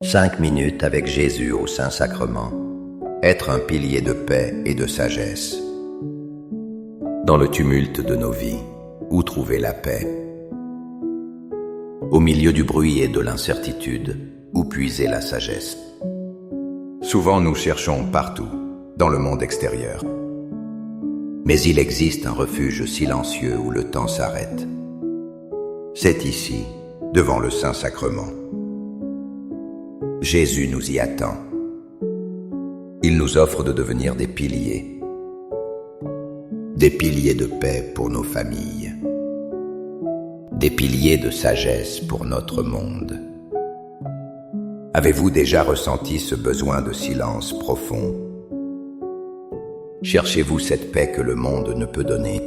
5 minutes avec Jésus au Saint-Sacrement. Être un pilier de paix et de sagesse. Dans le tumulte de nos vies, où trouver la paix? Au milieu du bruit et de l'incertitude, où puiser la sagesse? Souvent nous cherchons partout, dans le monde extérieur. Mais il existe un refuge silencieux où le temps s'arrête. C'est ici, devant le Saint-Sacrement. Jésus nous y attend. Il nous offre de devenir des piliers de paix pour nos familles, des piliers de sagesse pour notre monde. Avez-vous déjà ressenti ce besoin de silence profond? Cherchez-vous cette paix que le monde ne peut donner?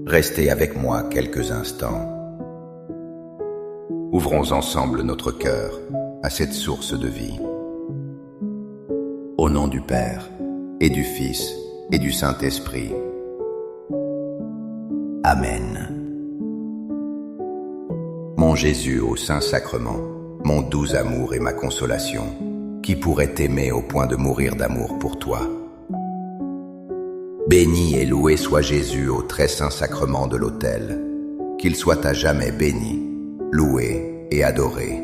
Restez avec moi quelques instants. Ouvrons ensemble notre cœur à cette source de vie. Au nom du Père, et du Fils, et du Saint-Esprit. Amen. Mon Jésus au Saint-Sacrement, mon doux amour et ma consolation, qui pourrait t'aimer au point de mourir d'amour pour toi? Béni et loué soit Jésus au très saint sacrement de l'autel, qu'il soit à jamais béni, loué et adoré.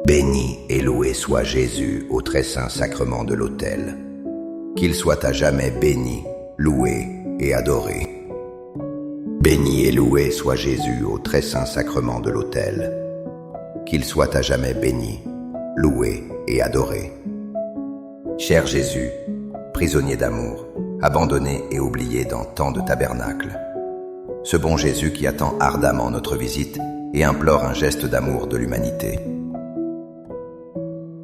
Béni et loué soit Jésus au très saint sacrement de l'autel, qu'il soit à jamais béni, loué et adoré. Béni et loué soit Jésus au très saint sacrement de l'autel, qu'il soit à jamais béni, loué et adoré. Cher Jésus, prisonnier d'amour, abandonné et oublié dans tant de tabernacles, ce bon Jésus qui attend ardemment notre visite et implore un geste d'amour de l'humanité.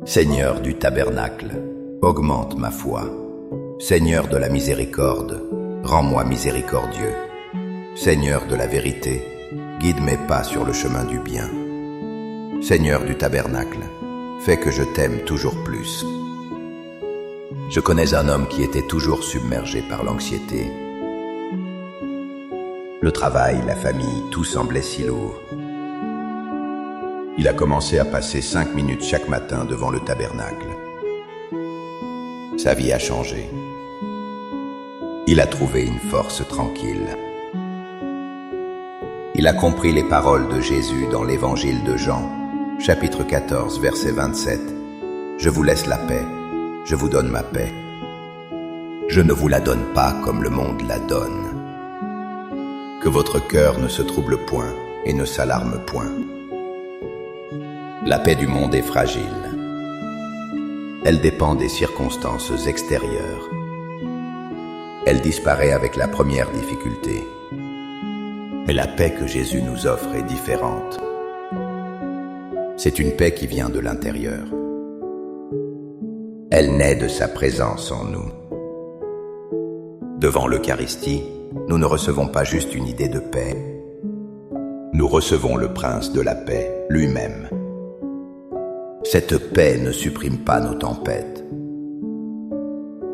Seigneur du tabernacle, augmente ma foi. Seigneur de la miséricorde, rends-moi miséricordieux. Seigneur de la vérité, guide mes pas sur le chemin du bien. Seigneur du tabernacle, fais que je t'aime toujours plus. Je connais un homme qui était toujours submergé par l'anxiété. Le travail, la famille, tout semblait si lourd. Il a commencé à passer 5 minutes chaque matin devant le tabernacle. Sa vie a changé. Il a trouvé une force tranquille. Il a compris les paroles de Jésus dans l'évangile de Jean, chapitre 14, verset 27. Je vous laisse la paix, je vous donne ma paix. Je ne vous la donne pas comme le monde la donne. Que votre cœur ne se trouble point et ne s'alarme point. La paix du monde est fragile. Elle dépend des circonstances extérieures. Elle disparaît avec la première difficulté. Mais la paix que Jésus nous offre est différente. C'est une paix qui vient de l'intérieur. Elle naît de sa présence en nous. Devant l'Eucharistie, nous ne recevons pas juste une idée de paix. Nous recevons le Prince de la paix lui-même. Cette paix ne supprime pas nos tempêtes.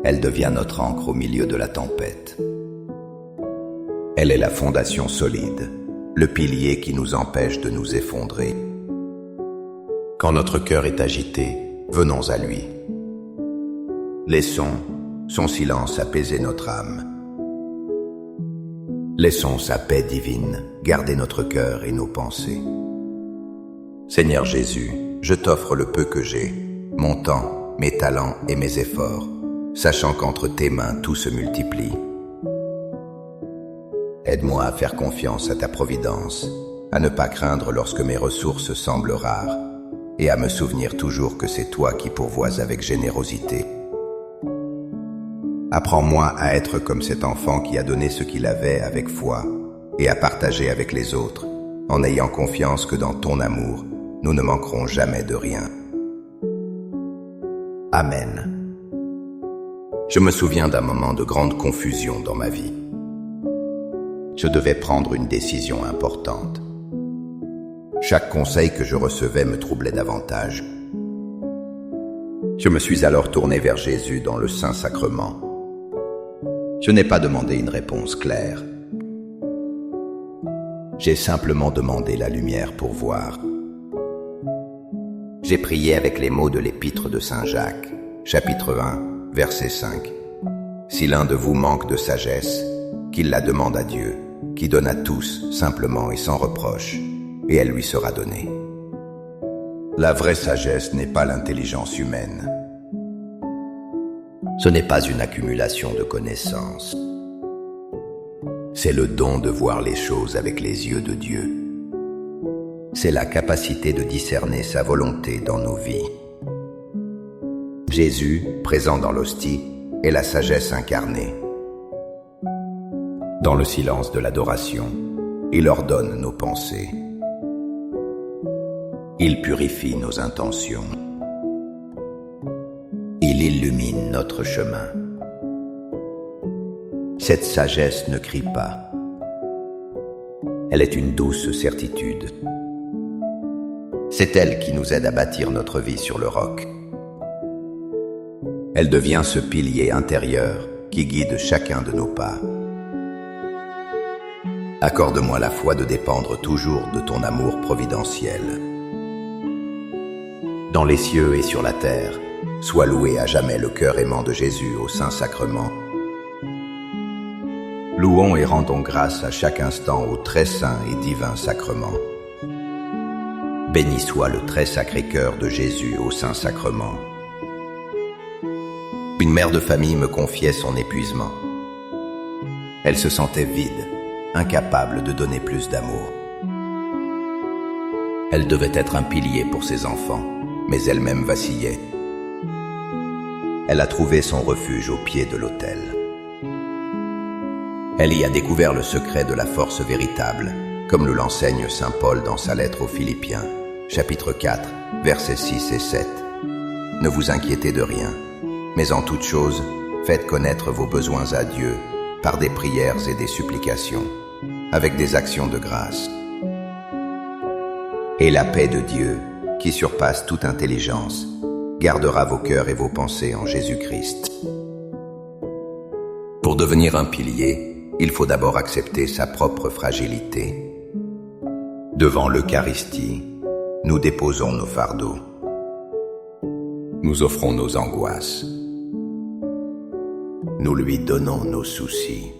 Elle devient notre ancre au milieu de la tempête. Elle est la fondation solide, le pilier qui nous empêche de nous effondrer. Quand notre cœur est agité, venons à lui. Laissons son silence apaiser notre âme. Laissons sa paix divine garder notre cœur et nos pensées. Seigneur Jésus, je t'offre le peu que j'ai, mon temps, mes talents et mes efforts, sachant qu'entre tes mains tout se multiplie. Aide-moi à faire confiance à ta providence, à ne pas craindre lorsque mes ressources semblent rares, et à me souvenir toujours que c'est toi qui pourvois avec générosité. Apprends-moi à être comme cet enfant qui a donné ce qu'il avait avec foi, et à partager avec les autres, en ayant confiance que dans ton amour, nous ne manquerons jamais de rien. Amen. Je me souviens d'un moment de grande confusion dans ma vie. Je devais prendre une décision importante. Chaque conseil que je recevais me troublait davantage. Je me suis alors tourné vers Jésus dans le Saint-Sacrement. Je n'ai pas demandé une réponse claire. J'ai simplement demandé la lumière pour voir. J'ai prié avec les mots de l'épître de Saint Jacques, chapitre 1, verset 5. Si l'un de vous manque de sagesse, qu'il la demande à Dieu, qui donne à tous, simplement et sans reproche, et elle lui sera donnée. La vraie sagesse n'est pas l'intelligence humaine. Ce n'est pas une accumulation de connaissances. C'est le don de voir les choses avec les yeux de Dieu. C'est la capacité de discerner sa volonté dans nos vies. Jésus, présent dans l'hostie, est la sagesse incarnée. Dans le silence de l'adoration, il ordonne nos pensées. Il purifie nos intentions. Il illumine notre chemin. Cette sagesse ne crie pas. Elle est une douce certitude. C'est elle qui nous aide à bâtir notre vie sur le roc. Elle devient ce pilier intérieur qui guide chacun de nos pas. Accorde-moi la foi de dépendre toujours de ton amour providentiel. Dans les cieux et sur la terre, sois loué à jamais le cœur aimant de Jésus au Saint-Sacrement. Louons et rendons grâce à chaque instant au très saint et divin sacrement. Béni soit le très sacré cœur de Jésus au Saint-Sacrement. Une mère de famille me confiait son épuisement. Elle se sentait vide, incapable de donner plus d'amour. Elle devait être un pilier pour ses enfants, mais elle-même vacillait. Elle a trouvé son refuge au pied de l'autel. Elle y a découvert le secret de la force véritable, comme l'enseigne Saint Paul dans sa lettre aux Philippiens, chapitre 4, versets 6 et 7. Ne vous inquiétez de rien, mais en toute chose, faites connaître vos besoins à Dieu par des prières et des supplications, avec des actions de grâce. Et la paix de Dieu, qui surpasse toute intelligence, gardera vos cœurs et vos pensées en Jésus-Christ. Pour devenir un pilier, il faut d'abord accepter sa propre fragilité. Devant l'Eucharistie, nous déposons nos fardeaux. Nous offrons nos angoisses. Nous lui donnons nos soucis.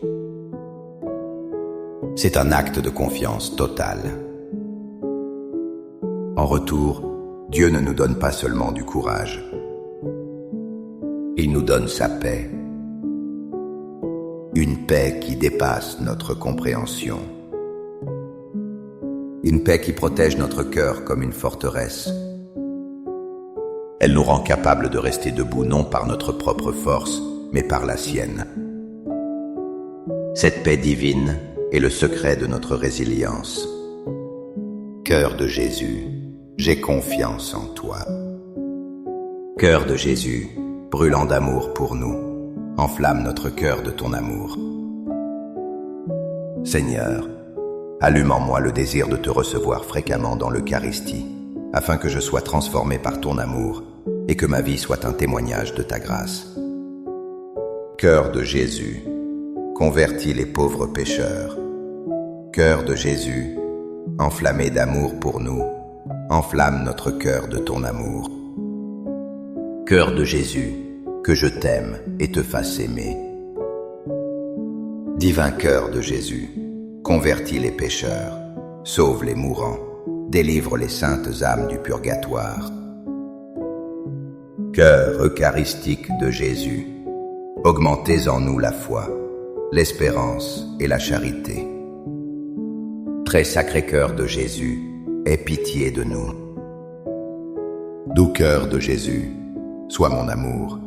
C'est un acte de confiance totale. En retour, Dieu ne nous donne pas seulement du courage. Il nous donne sa paix. Une paix qui dépasse notre compréhension. Une paix qui protège notre cœur comme une forteresse. Elle nous rend capables de rester debout non par notre propre force, mais par la sienne. Cette paix divine est le secret de notre résilience. Cœur de Jésus, j'ai confiance en toi. Cœur de Jésus, brûlant d'amour pour nous, enflamme notre cœur de ton amour. Seigneur, allume en moi le désir de te recevoir fréquemment dans l'Eucharistie, afin que je sois transformé par ton amour et que ma vie soit un témoignage de ta grâce. Cœur de Jésus, convertis les pauvres pécheurs. Cœur de Jésus, enflammé d'amour pour nous, enflamme notre cœur de ton amour. Cœur de Jésus, que je t'aime et te fasse aimer. Divin cœur de Jésus, convertis les pécheurs, sauve les mourants, délivre les saintes âmes du purgatoire. Cœur eucharistique de Jésus, augmentez en nous la foi, l'espérance et la charité. Très sacré cœur de Jésus, aie pitié de nous. Doux cœur de Jésus, sois mon amour.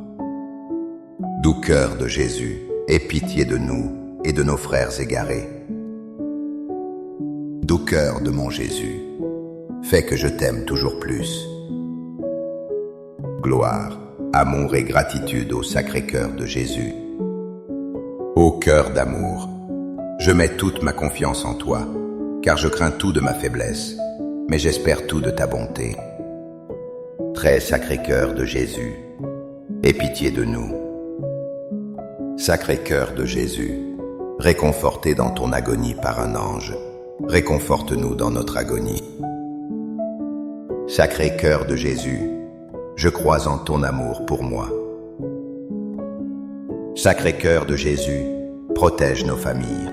Doux cœur de Jésus, aie pitié de nous et de nos frères égarés. Doux cœur de mon Jésus, fais que je t'aime toujours plus. Gloire, amour et gratitude au sacré cœur de Jésus. Ô cœur d'amour, je mets toute ma confiance en toi, car je crains tout de ma faiblesse, mais j'espère tout de ta bonté. Très sacré cœur de Jésus, aie pitié de nous. Sacré cœur de Jésus, réconforté dans ton agonie par un ange, réconforte-nous dans notre agonie. Sacré cœur de Jésus, je crois en ton amour pour moi. Sacré cœur de Jésus, protège nos familles.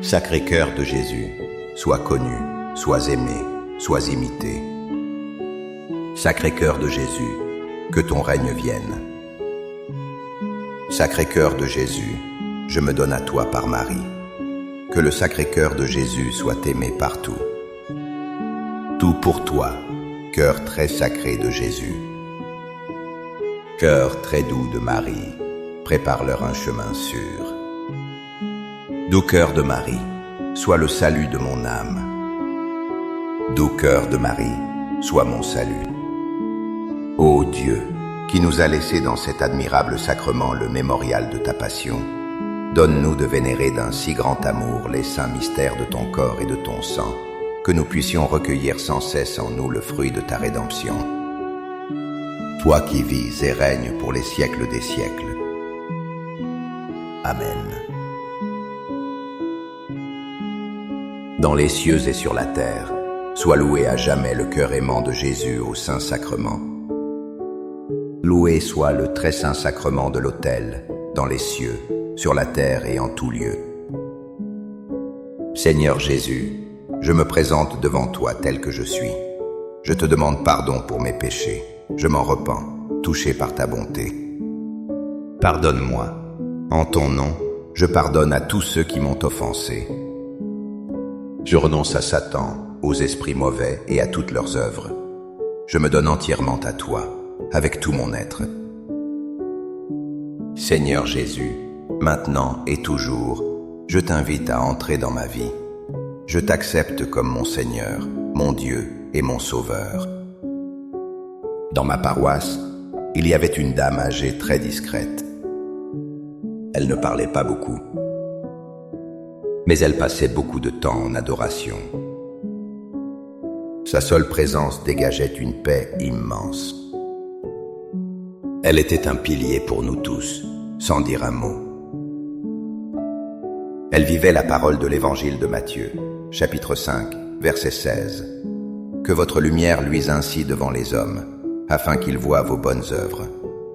Sacré cœur de Jésus, sois connu, sois aimé, sois imité. Sacré cœur de Jésus, que ton règne vienne. Sacré cœur de Jésus, je me donne à toi par Marie. Que le sacré cœur de Jésus soit aimé partout. Tout pour toi, cœur très sacré de Jésus. Cœur très doux de Marie, prépare-leur un chemin sûr. Doux cœur de Marie, sois le salut de mon âme. Doux cœur de Marie, sois mon salut. Ô Dieu, qui nous a laissé dans cet admirable sacrement le mémorial de ta passion, donne-nous de vénérer d'un si grand amour les saints mystères de ton corps et de ton sang, que nous puissions recueillir sans cesse en nous le fruit de ta rédemption. Toi qui vis et règnes pour les siècles des siècles. Amen. Dans les cieux et sur la terre, soit loué à jamais le cœur aimant de Jésus au Saint-Sacrement. Loué soit le très saint sacrement de l'autel, dans les cieux, sur la terre et en tout lieu. Seigneur Jésus, je me présente devant toi tel que je suis. Je te demande pardon pour mes péchés. Je m'en repens, touché par ta bonté. Pardonne-moi. En ton nom, je pardonne à tous ceux qui m'ont offensé. Je renonce à Satan, aux esprits mauvais et à toutes leurs œuvres. Je me donne entièrement à toi, avec tout mon être. Seigneur Jésus, maintenant et toujours, je t'invite à entrer dans ma vie. Je t'accepte comme mon Seigneur, mon Dieu et mon Sauveur. Dans ma paroisse, il y avait une dame âgée très discrète. Elle ne parlait pas beaucoup, mais elle passait beaucoup de temps en adoration. Sa seule présence dégageait une paix immense. Elle était un pilier pour nous tous, sans dire un mot. Elle vivait la parole de l'évangile de Matthieu, chapitre 5, verset 16. Que votre lumière luise ainsi devant les hommes, afin qu'ils voient vos bonnes œuvres,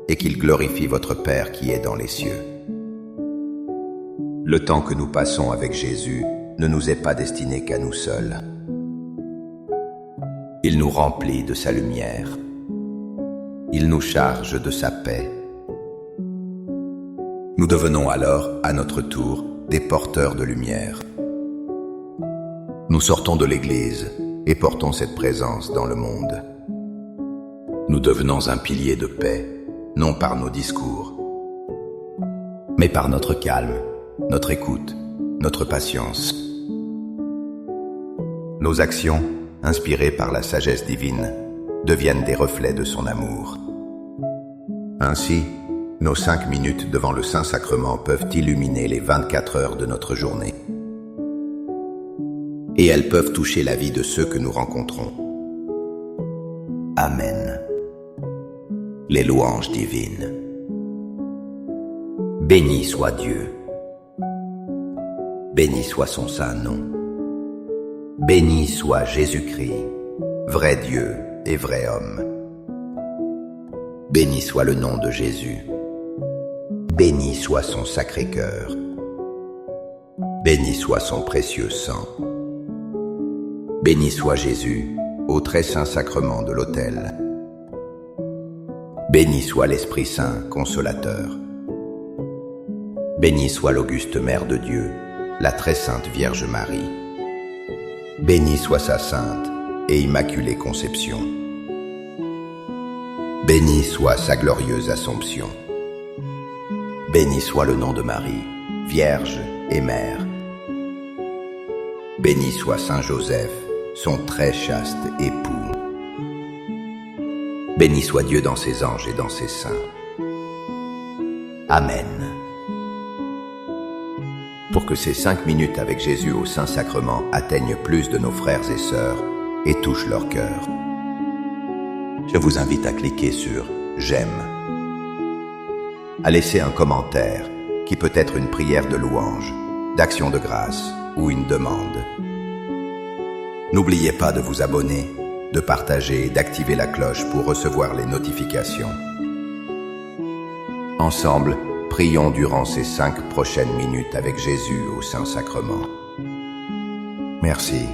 et qu'ils glorifient votre Père qui est dans les cieux. Le temps que nous passons avec Jésus ne nous est pas destiné qu'à nous seuls. Il nous remplit de sa lumière. Il nous charge de sa paix. Nous devenons alors, à notre tour, des porteurs de lumière. Nous sortons de l'Église et portons cette présence dans le monde. Nous devenons un pilier de paix, non par nos discours, mais par notre calme, notre écoute, notre patience. Nos actions, inspirées par la sagesse divine, deviennent des reflets de son amour. Ainsi, nos 5 minutes devant le Saint-Sacrement peuvent illuminer les 24 heures de notre journée. Et elles peuvent toucher la vie de ceux que nous rencontrons. Amen. Les louanges divines. Béni soit Dieu. Béni soit son saint nom. Béni soit Jésus-Christ, vrai Dieu et vrai homme. Béni soit le nom de Jésus. Béni soit son sacré cœur. Béni soit son précieux sang. Béni soit Jésus, au très saint sacrement de l'autel. Béni soit l'Esprit Saint, consolateur. Béni soit l'auguste Mère de Dieu, la très sainte Vierge Marie. Béni soit sa sainte et immaculée conception. Béni soit sa glorieuse Assomption. Béni soit le nom de Marie, Vierge et Mère. Béni soit Saint Joseph, son très chaste époux. Béni soit Dieu dans ses anges et dans ses saints. Amen. Pour que ces 5 minutes avec Jésus au Saint-Sacrement atteignent plus de nos frères et sœurs et touchent leur cœur, je vous invite à cliquer sur « J'aime », à laisser un commentaire qui peut être une prière de louange, d'action de grâce ou une demande. N'oubliez pas de vous abonner, de partager et d'activer la cloche pour recevoir les notifications. Ensemble, prions durant ces 5 prochaines minutes avec Jésus au Saint-Sacrement. Merci.